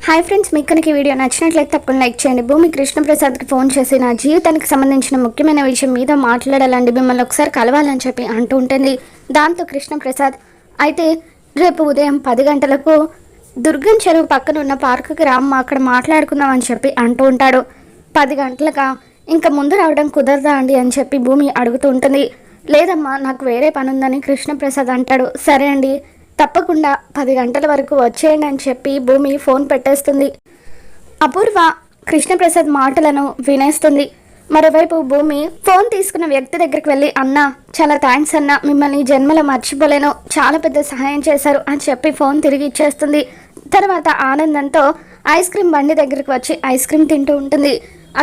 Hi friends, మీకు కనుక ఈ వీడియో నచ్చినట్లయితే తప్పకుండా లైక్ చేయండి. భూమి కృష్ణప్రసాద్కి ఫోన్ చేసి నా జీవితానికి సంబంధించిన ముఖ్యమైన విషయం మీద మాట్లాడాలండి, మిమ్మల్ని ఒకసారి కలవాలని చెప్పి అంటూ ఉంటుంది. దాంతో కృష్ణప్రసాద్ అయితే రేపు ఉదయం 10 గంటలకు దుర్గం చెరువు పక్కన ఉన్న పార్కుకి రామ్మ, అక్కడ మాట్లాడుకుందాం అని చెప్పి అంటూ ఉంటాడు. 10 గంటలుగా ఇంకా ముందు రావడం కుదరదా అండి అని చెప్పి భూమి అడుగుతూ ఉంటుంది. లేదమ్మా, నాకు వేరే పని ఉందని కృష్ణప్రసాద్ అంటాడు. సరే అండి, తప్పకుండా 10 గంటల వరకు వచ్చేయండి అని చెప్పి భూమి ఫోన్ పెట్టేస్తుంది. అపూర్వ కృష్ణప్రసాద్ మాటలను వినేస్తుంది. మరోవైపు భూమి ఫోన్ తీసుకున్న వ్యక్తి దగ్గరికి వెళ్ళి, అన్నా చాలా థ్యాంక్స్ అన్నా, మిమ్మల్ని జన్మలో మర్చిపోలేను, చాలా పెద్ద సహాయం చేశారు అని చెప్పి ఫోన్ తిరిగి ఇచ్చేస్తుంది. తర్వాత ఆనందంతో ఐస్ క్రీమ్ బండి దగ్గరికి వచ్చి ఐస్ క్రీమ్ తింటూ ఉంటుంది.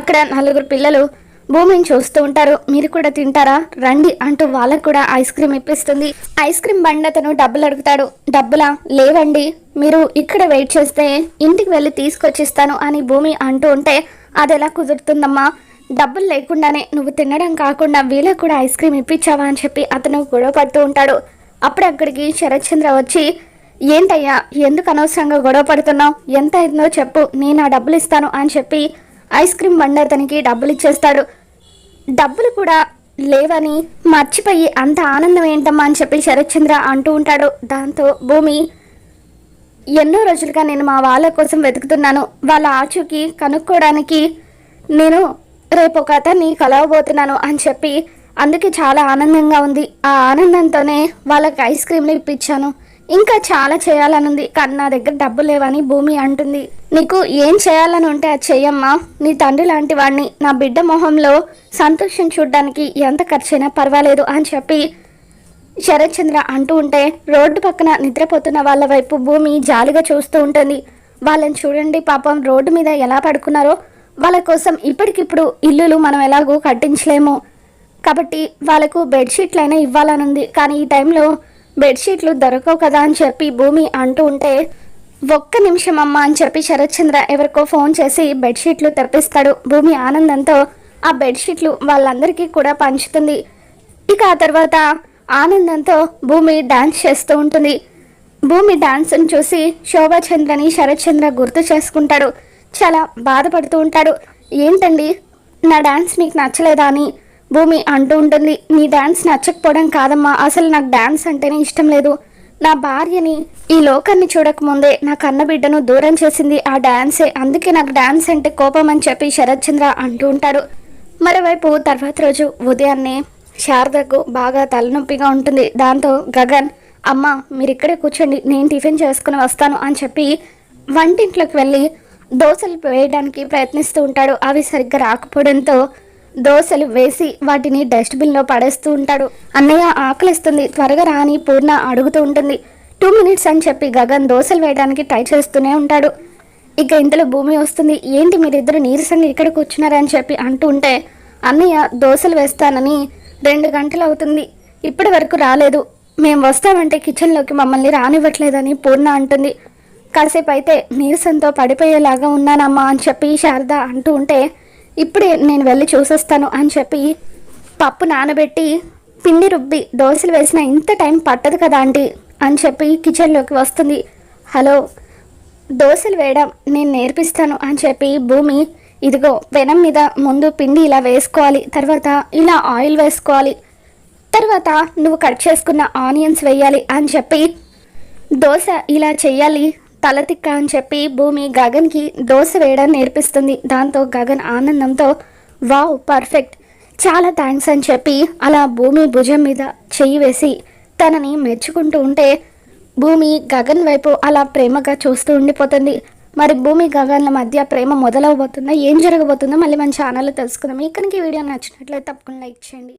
అక్కడ 4 పిల్లలు భూమిని చూస్తూ ఉంటారు. మీరు కూడా తింటారా రండి అంటూ వాళ్ళకు కూడా ఐస్ క్రీమ్ ఇప్పిస్తుంది. ఐస్ క్రీమ్ బండి అతను డబ్బులు అడుగుతాడు. డబ్బులా? లేవండి, మీరు ఇక్కడ వెయిట్ చేస్తే ఇంటికి వెళ్ళి తీసుకొచ్చిస్తాను అని భూమి అంటూ ఉంటే, అది ఎలా కుదురుతుందమ్మా, డబ్బులు లేకుండానే నువ్వు తినడం కాకుండా వీళ్ళకు కూడా ఐస్ క్రీమ్ ఇప్పించావా అని చెప్పి అతను గొడవ పడుతూ ఉంటాడు. అప్పుడు అక్కడికి శరత్ చంద్ర వచ్చి, ఏంటయ్యా ఎందుకు అనవసరంగా గొడవ పడుతున్నావు, ఎంత అయిందో చెప్పు, నేను ఆ డబ్బులు ఇస్తాను అని చెప్పి ఐస్ క్రీమ్ బండి అతనికి డబ్బులు ఇచ్చేస్తాడు. డబ్బులు కూడా లేవని మర్చిపోయి అంత ఆనందం ఏంటమ్మా అని చెప్పి శరత్ చంద్ర అంటూ ఉంటాడు. దాంతో భూమి, ఎన్నో రోజులుగా నేను మా వాళ్ళ కోసం వెతుకుతున్నాను, వాళ్ళ ఆచూకీ కనుక్కోవడానికి నేను రేపు ఒక అతన్ని కలవబోతున్నాను అని చెప్పి, అందుకే చాలా ఆనందంగా ఉంది, ఆ ఆనందంతోనే వాళ్ళకి ఐస్ క్రీమ్లు ఇప్పించాను, ఇంకా చాలా చేయాలనుంది కానీ నా దగ్గర డబ్బులు లేవని భూమి అంటుంది. నీకు ఏం చేయాలని ఉంటే అది చెయ్యమ్మా, నీ తండ్రి లాంటి వాడిని, నా బిడ్డ మొహంలో సంతోషం చూడడానికి ఎంత ఖర్చైనా పర్వాలేదు అని చెప్పి శరత్ చంద్ర అంటూ ఉంటే, రోడ్డు పక్కన నిద్రపోతున్న వాళ్ళ వైపు భూమి జాలిగా చూస్తూ ఉంటుంది. వాళ్ళని చూడండి పాపం, రోడ్డు మీద ఎలా పడుకున్నారో, వాళ్ళ కోసం ఇప్పటికిప్పుడు ఇల్లులు మనం ఎలాగో కట్టించలేము కాబట్టి వాళ్ళకు బెడ్షీట్లైనా ఇవ్వాలనుంది, కానీ ఈ టైంలో బెడ్షీట్లు దొరకవు కదా అని చెప్పి భూమి అంటూ ఉంటే, ఒక్క నిమిషం అమ్మ అని చెప్పి శరత్ చంద్ర ఎవరికో ఫోన్ చేసి బెడ్షీట్లు తెప్పిస్తాడు. భూమి ఆనందంతో ఆ బెడ్షీట్లు వాళ్ళందరికీ కూడా పంచుతుంది. ఇక ఆ తర్వాత ఆనందంతో భూమి డాన్స్ చేస్తూ ఉంటుంది. భూమి డాన్స్ని చూసి శోభాచంద్రని శరత్ చంద్ర గుర్తు చేసుకుంటాడు. చాలా బాధపడుతూ ఉంటాడు. ఏంటండి, నా డాన్స్ మీకు నచ్చలేదా అని భూమి అంటూ ఉంటుంది. నీ డాన్స్ నచ్చకపోవడం కాదమ్మా, అసలు నాకు డాన్స్ అంటేనే ఇష్టం లేదు, నా భార్యని ఈ లోకాన్ని చూడకముందే నా కన్నబిడ్డను దూరం చేసింది ఆ డాన్సే, అందుకే నాకు డాన్స్ అంటే కోపం అని చెప్పి శరత్ చంద్ర అంటూ ఉంటాడు. మరోవైపు తర్వాత రోజు ఉదయాన్నే శారదకు బాగా తలనొప్పిగా ఉంటుంది. దాంతో గగన్, అమ్మ మీరు ఇక్కడే కూర్చోండి, నేను టిఫిన్ చేసుకుని వస్తాను అని చెప్పి వంటింట్లోకి వెళ్ళి దోశలు వేయడానికి ప్రయత్నిస్తూ ఉంటాడు. అవి సరిగ్గా రాకపోవడంతో దోశలు వేసి వాటిని డస్ట్బిన్లో పడేస్తూ ఉంటాడు. అన్నయ్య ఆకలిస్తుంది, త్వరగా రాని పూర్ణ అడుగుతూ ఉంటుంది. 2 మినిట్స్ అని చెప్పి గగన్ దోశలు వేయడానికి ట్రై చేస్తూనే ఉంటాడు. ఇక ఇంతలో భూమి వస్తుంది. ఏంటి మీరిద్దరు నీరసంగా ఇక్కడ కూర్చున్నారని చెప్పి అంటూ ఉంటే, అన్నయ్య దోశలు వేస్తానని 2 గంటలు అవుతుంది, ఇప్పటి వరకు రాలేదు, మేము వస్తామంటే కిచెన్లోకి మమ్మల్ని రానివ్వట్లేదని పూర్ణ అంటుంది. కాసేపు అయితే నీరసంతో పడిపోయేలాగా ఉన్నానమ్మా అని చెప్పి శారద అంటూ ఉంటే, ఇప్పుడే నేను వెళ్ళి చూసొస్తాను అని చెప్పి పప్పు నానబెట్టి పిండి రుబ్బి దోశలు వేసిన ఇంత టైం పట్టదు కదా ఆంటీ అని చెప్పి కిచెన్లోకి వస్తుంది. హలో, దోశలు వేయడం నేను నేర్పిస్తాను అని చెప్పి భూమి, ఇదిగో పెనం మీద ముందు పిండి ఇలా వేసుకోవాలి, తర్వాత ఇలా ఆయిల్ వేసుకోవాలి, తర్వాత నువ్వు కట్ చేసుకున్న ఆనియన్స్ వేయాలి అని చెప్పి దోశ ఇలా చెయ్యాలి తలతిక్క అని చెప్పి భూమి గగన్కి దోశ వేయడం నేర్పిస్తుంది. దాంతో గగన్ ఆనందంతో, వావ్ పర్ఫెక్ట్, చాలా థ్యాంక్స్ అని చెప్పి అలా భూమి భుజం మీద చెయ్యి వేసి తనని మెచ్చుకుంటూ ఉంటే, భూమి గగన్ వైపు అలా ప్రేమగా చూస్తూ ఉండిపోతుంది. మరి భూమి గగన్ల మధ్య ప్రేమ మొదలవబోతుందా, ఏం జరగబోతుందో మళ్ళీ మన ఛానల్లో తెలుసుకుందాం. ఈ వీడియో నచ్చినట్లయితే తప్పకుండా లైక్ చేయండి.